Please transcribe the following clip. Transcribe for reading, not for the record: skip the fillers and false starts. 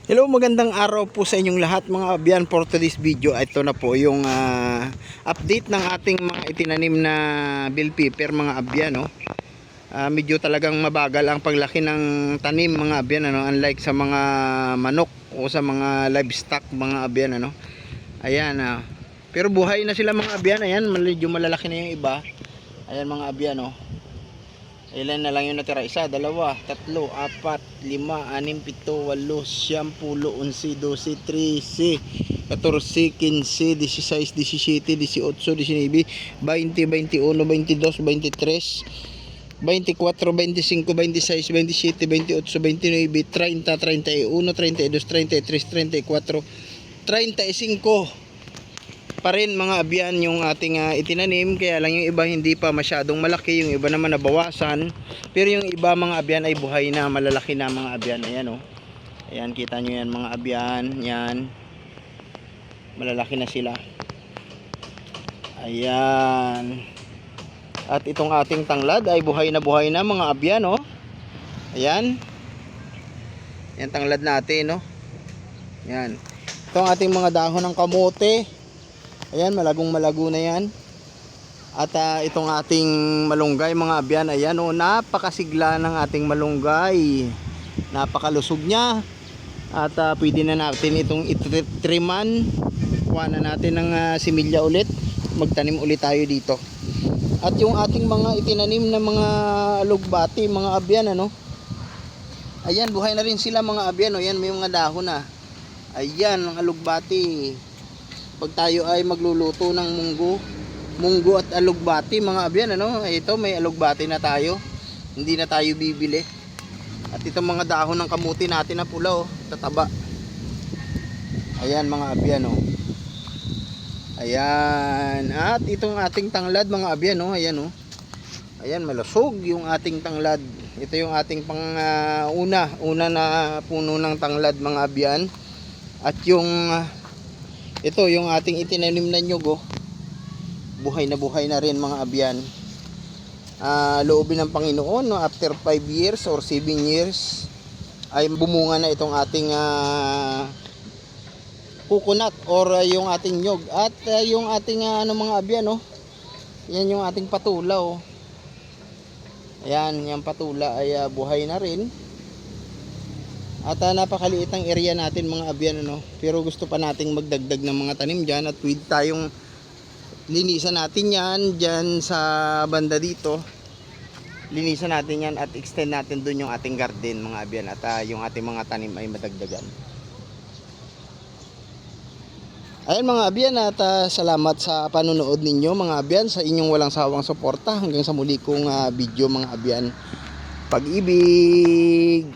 Hello, magandang araw po sa inyong lahat mga abyan. For today's video, ito na po yung update ng ating mga itinanim na bell pepper mga abyan, no? Medyo talagang mabagal ang paglaki ng tanim mga abyan, ano? Unlike sa mga manok o sa mga livestock mga abyan, ano? Ayan, pero buhay na sila mga abyan. Ayan, medyo malalaki na yung iba. Ayan mga abyan, no? Ilan na lang yung natira? Isa, dalawa, tatlo, apat, lima, anim, pito, walo, siyam, pulo, 11, 12, 13, 14, 15, 16, 17, 18, 19, 20, 21, 22, 23, 24, 25, 26, 27, 28, 29, 30, 31, 32, 33, 34, 35 pa rin mga abyan yung ating itinanim, kaya lang yung iba hindi pa masyadong malaki, yung iba naman nabawasan, pero yung iba mga abyan ay buhay na, malalaki na mga abyan. Ayan, oh. Ayan, kita nyo yan mga abyan, yan, malalaki na sila. Ayan, at itong ating tanglad ay buhay na mga abyan, oh. Ayan, yan tanglad natin, oh. Yan, itong ating mga dahon ng kamote. Ayan, malagong malago na yan. At itong ating malunggay mga abyan, ayan, oh, napakasigla ng ating malunggay, napakalusog niya. At pwede na natin itong itriman. Kuha na natin ng similya ulit, magtanim ulit tayo dito. At yung ating mga itinanim na mga alugbati mga abyan, ano, ayan, buhay na rin sila mga abyan, oh. Ayan, may mga dahon na. Ayan, ang alugbati. Pag tayo ay magluluto ng munggo at alugbati mga abyan, ano, ito may alugbati na tayo, hindi na tayo bibili. At itong mga dahon ng kamuti natin na pula, oh, tataba. Ayan mga abyan, oh. Ayan, at itong ating tanglad mga abyan, oh, ayan, oh. Ayan, malusog yung ating tanglad. Ito yung ating pang una na puno ng tanglad mga abyan. At yung ito yung ating itinanim na nyug, oh, buhay na rin mga abyan. Loobin ng Panginoon, no, after 5 years or 7 years ay bumunga na itong ating coconut or yung ating nyug. At yung ating ano mga abyan, oh, yan yung ating patula, oh. Ayan, yung patula ay buhay na rin. At napakaliit ang area natin mga abyan, ano, pero gusto pa nating magdagdag ng mga tanim dyan. At pwede tayong linisan natin yan dyan sa banda dito, linisan natin yan at extend natin dun yung ating garden mga abyan. At yung ating mga tanim ay madagdagan. Ayan mga abyan, at salamat sa panunood ninyo mga abyan, sa inyong walang sawang suporta. Hanggang sa muli kong video mga abyan. Pag-ibig.